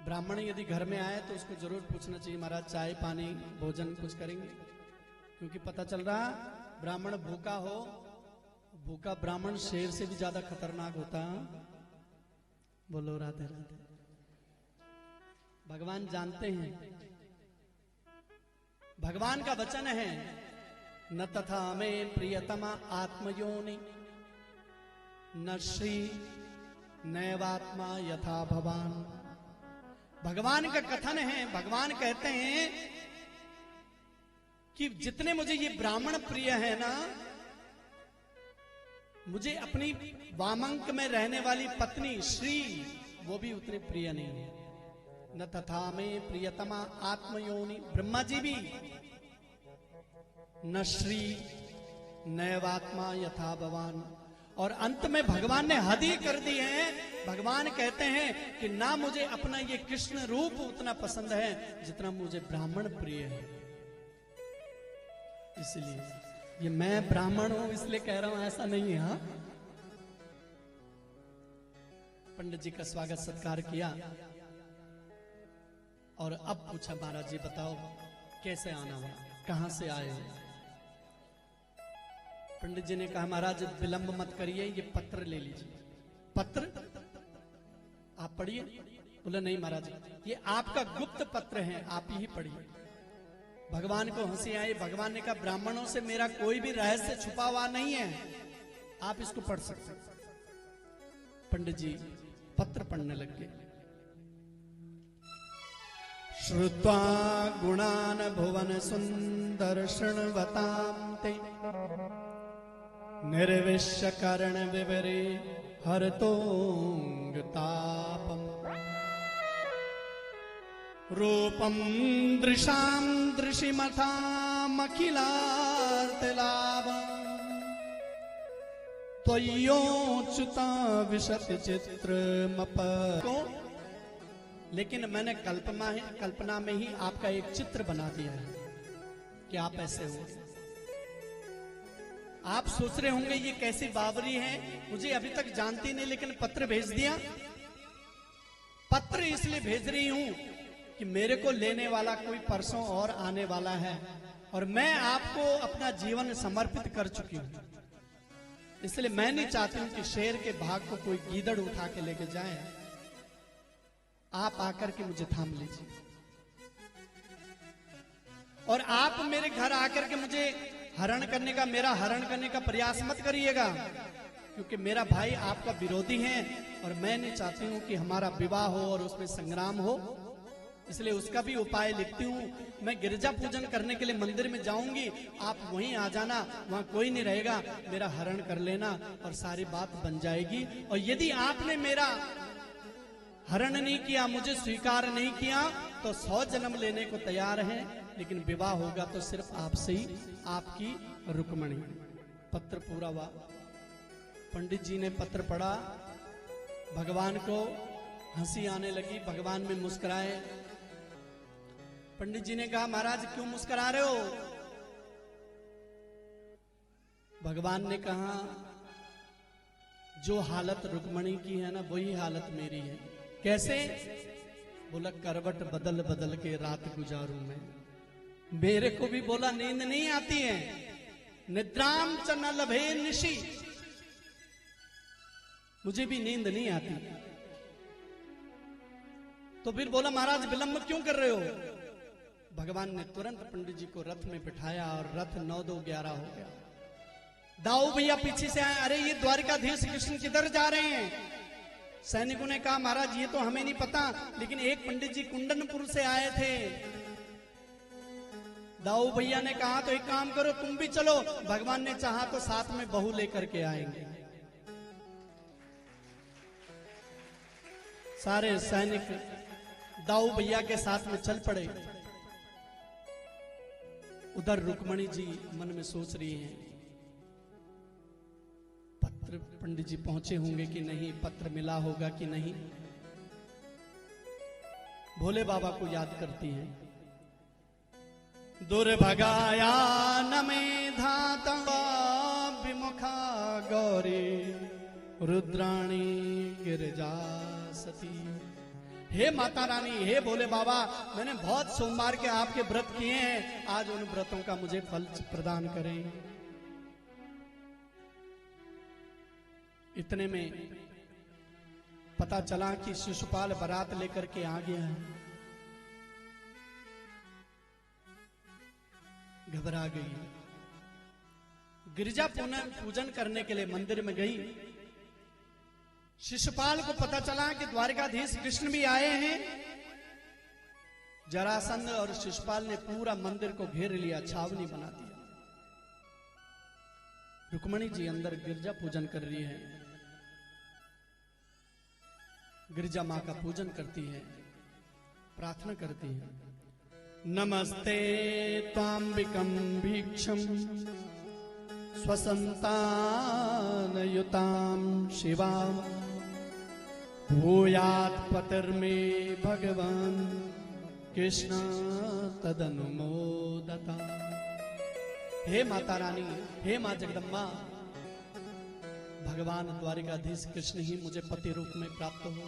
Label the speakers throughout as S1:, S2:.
S1: ब्राह्मण यदि घर में आए तो उसको जरूर पूछना चाहिए, महाराज चाय पानी भोजन कुछ करेंगे? क्योंकि पता चल रहा ब्राह्मण भूखा हो, भूखा ब्राह्मण शेर से भी ज्यादा खतरनाक होता। बोलो राधे राधे। भगवान जानते हैं, भगवान का वचन है, न तथा में प्रियतमा आत्मयोनि न श्री नैवात्मा यथा भवान। भगवान का कथन है, भगवान कहते हैं कि जितने मुझे ये ब्राह्मण प्रिय है ना, मुझे अपनी वामंक में रहने वाली पत्नी श्री वो भी उतने प्रिय नहीं है। न तथा में प्रियतमा आत्मयोनि, ब्रह्मा जी भी, न श्री नैवात्मा यथा भवान। और अंत में भगवान ने हद ही कर दी है। भगवान कहते हैं कि ना मुझे अपना ये कृष्ण रूप उतना पसंद है जितना मुझे ब्राह्मण प्रिय है। इसलिए ये मैं ब्राह्मण हूं इसलिए कह रहा हूं, ऐसा नहीं है। हाँ, पंडित जी का स्वागत सत्कार किया और अब पूछा, महाराज जी बताओ कैसे आना हुआ, कहां से आए हो? पंडित जी ने कहा, महाराज विलंब मत करिए, ये पत्र ले लीजिए। पत्र आप पढ़िए। बोले नहीं महाराज, ये आपका गुप्त पत्र है, आप ही पढ़िए। भगवान को हंसी आई। भगवान ने कहा, ब्राह्मणों से मेरा कोई भी रहस्य छुपा हुआ नहीं है, आप इसको पढ़ सकते। पंडित जी पत्र पढ़ने लग गए। श्रुत्वा गुणान भुवन सुंदर शृण्वतां ते निर्विश्य कर्ण विवरे हरतोंग तापम। रूपम दृशां दृशिमथामखिलार्तिलाभम् त्वय्योच्युता विशति चित्रमप। लेकिन मैंने कल्पना में ही आपका एक चित्र बना दिया है कि आप ऐसे हो। आप सोच रहे होंगे ये कैसी बावरी है, मुझे अभी तक जानती नहीं लेकिन पत्र भेज दिया। पत्र इसलिए भेज रही हूं कि मेरे को लेने वाला कोई परसों और आने वाला है और मैं आपको अपना जीवन समर्पित कर चुकी हूं। इसलिए मैं नहीं चाहती हूं कि शेर के भाग को कोई गीदड़ उठा के लेके जाए। आप आकर के मुझे थाम लीजिए और आप मेरे घर आकर के मुझे मेरा हरण करने का प्रयास मत करिएगा, क्योंकि मेरा भाई आपका विरोधी है और मैं नहीं चाहती हूं कि हमारा विवाह हो और उसमें संग्राम हो। इसलिए उसका भी उपाय लिखती हूं। मैं गिरजा पूजन करने के लिए मंदिर में जाऊंगी, आप वहीं आ जाना, वहां कोई नहीं रहेगा, मेरा हरण कर लेना और सारी बात बन जाएगी। और यदि आपने मेरा हरण नहीं किया, मुझे स्वीकार नहीं किया, तो 100 जन्म लेने को तैयार हैं, लेकिन विवाह होगा तो सिर्फ आपसे ही, आपकी रुक्मणी। पत्र पूरा हुआ। पंडित जी ने पत्र पढ़ा, भगवान को हंसी आने लगी, भगवान में मुस्कुराए। पंडित जी ने कहा, महाराज क्यों मुस्कुरा रहे हो? भगवान ने कहा, जो हालत रुक्मणी की है ना वही हालत मेरी है। कैसे? बोला, करवट बदल बदल के रात गुजारूं मैं। मेरे को भी बोला नींद नहीं आती है, निद्राम च न लभे निशि, मुझे भी नींद नहीं आती। तो फिर बोला, महाराज विलंब क्यों कर रहे हो? भगवान ने तुरंत पंडित जी को रथ में बिठाया और रथ 9-2-11 हो गया। दाऊ भैया पीछे से आए, अरे ये द्वारिकाधीश कृष्ण किधर जा रहे हैं? सैनिकों ने कहा, महाराज ये तो हमें नहीं पता, लेकिन एक पंडित जी कुंडनपुर से आए थे। दाऊ भैया ने कहा, तो एक काम करो तुम भी चलो। भगवान ने चाहा तो साथ में बहू लेकर के आएंगे। सारे सैनिक दाऊ भैया के साथ में चल पड़े। उधर रुक्मणी जी मन में सोच रही हैं, पत्र पंडित जी पहुंचे होंगे कि नहीं, पत्र मिला होगा कि नहीं। भोले बाबा को याद करती हैं। दुर्भगाया न में धाता विमुखा गौरी रुद्राणी गिरजा सती। हे माता रानी, हे भोले बाबा, मैंने बहुत सोमवार के आपके व्रत किए हैं, आज उन व्रतों का मुझे फल प्रदान करें। इतने में पता चला कि शिशुपाल बारात लेकर के आ गया है। घबरा गई, गिरिजा पूजन करने के लिए मंदिर में गई। शिशुपाल को पता चला कि द्वारिकाधीश कृष्ण भी आए हैं। जरासंध और शिशुपाल ने पूरा मंदिर को घेर लिया, छावनी बना दिया। रुक्मणी जी अंदर गिरजा पूजन कर रही है, गिरजा मां का पूजन करती है, प्रार्थना करती है। नमस्ते त्वाम्बिकं भीक्षम स्वसंतानयुतां शिवां भूयात् पतिर्मे भगवान कृष्ण तदनुमोदता। हे माता रानी, हे मां जगदम्बा, भगवान द्वारिकाधीश कृष्ण ही मुझे पति रूप में प्राप्त हो।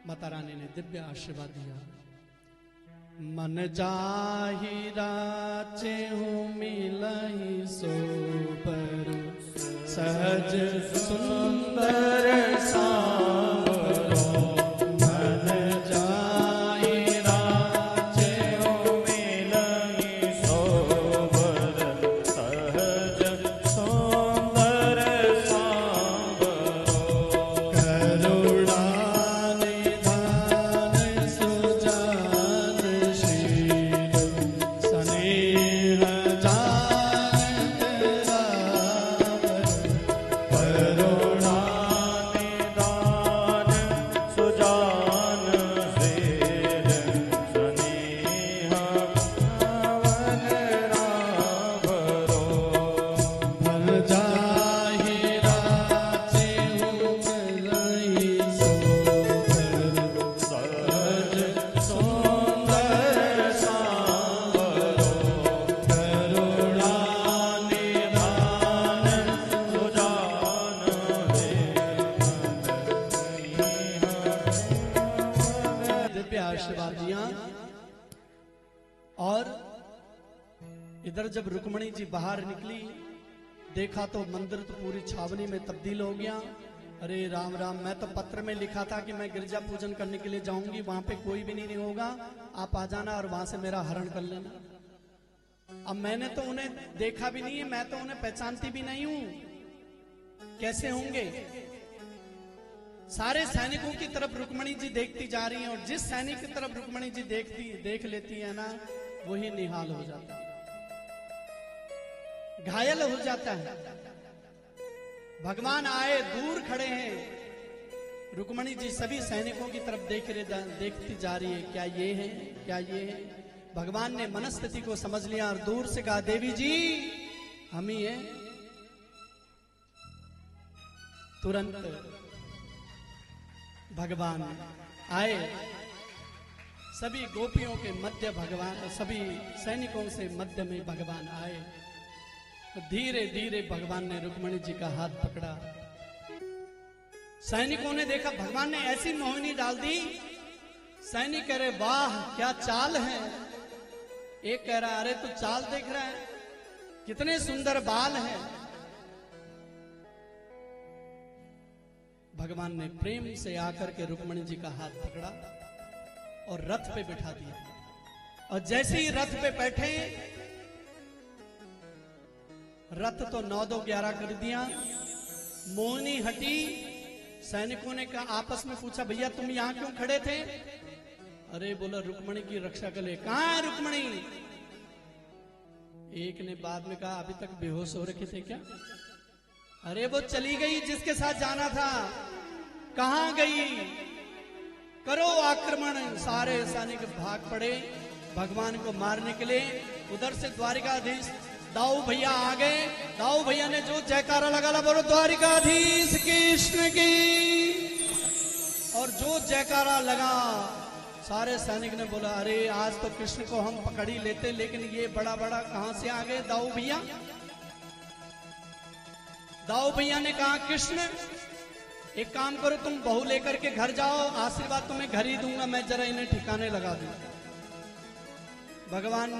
S1: माता रानी ने दिव्य आशीर्वाद दिया। मन जाहि राचे हूँ मिलहि सोबर सहज सुंदर सांवरो। मन जाहि राचे हूँ मिलहि सोबर सहज सुंदर सांवरो। करुणा निधान सुजान शील स्नेह जानत रावर। करुणा
S2: निदान सुजान शील स्नेह पावन रावरो।
S1: मन जाहि राचे हूँ मिलहि सोबर
S2: सहज सुंदर सांवरो।
S1: करुणा
S2: निदान सुजान
S1: दिव्य आशीर्वाद दिया। और इधर जब रुक्मणी जी बाहर निकली, देखा तो मंदिर तो पूरी छावनी में तब्दील हो गया। अरे राम राम, मैं तो पत्र में लिखा था कि मैं गिरजा पूजन करने के लिए जाऊंगी, वहां पे कोई भी नहीं होगा, आप आ जाना और वहां से मेरा हरण कर लेना। अब मैंने तो उन्हें देखा भी नहीं है, मैं तो उन्हें पहचानती भी नहीं हूं, कैसे होंगे। सारे सैनिकों की तरफ रुक्मणी जी देखती जा रही हैं, और जिस सैनिक की तरफ रुक्मणी जी देख लेती है ना, वही निहाल हो जाता है, घायल हो जाता है। भगवान आए, दूर खड़े हैं। रुक्मणी जी सभी सैनिकों की तरफ देखती जा रही है, क्या ये है, क्या ये है। भगवान ने मनस्थिति को समझ लिया और दूर से कहा, देवी जी हम ही हैं। तुरंत भगवान आए, सभी गोपियों के मध्य भगवान, सभी सैनिकों से मध्य में भगवान आए। तो धीरे धीरे भगवान ने रुक्मणी जी का हाथ पकड़ा। सैनिकों ने देखा भगवान ने ऐसी मोहिनी डाल दी। सैनिक कह रहे, वाह क्या चाल है। एक कह रहा, अरे तू चाल देख रहा है, कितने सुंदर बाल हैं। भगवान ने प्रेम से आकर के रुक्मणी जी का हाथ पकड़ा और रथ पे बिठा दिया। और जैसे ही रथ पे बैठे, रथ तो 9-2-11 कर दिया, मोहिनी हटी। सैनिकों ने कहा, आपस में पूछा, भैया तुम यहां क्यों खड़े थे। अरे बोला, रुक्मणी की रक्षा के लिए। कहां है रुक्मणी। एक ने बाद में कहा, अभी तक बेहोश हो रखे थे क्या। अरे वो चली गई, जिसके साथ जाना था। कहां गई, करो आक्रमण। सारे सैनिक भाग पड़े भगवान को मारने के लिए। उधर से द्वारिकाधीश दाऊ भैया आ गए। दाऊ भैया ने जो जयकारा लगा, बोलो द्वारिकाधीश कृष्ण की। और जो जयकारा लगा, सारे सैनिक ने बोला, अरे आज तो कृष्ण को हम पकड़ ही लेते, लेकिन ये बड़ा बड़ा कहां से आ गए दाऊ भैया। दाऊ भैया ने कहा, कृष्ण एक काम करो, तुम बहू लेकर के घर जाओ, आशीर्वाद तुम्हें घर ही दूंगा, मैं जरा इन्हें ठिकाने लगा दूं। भगवान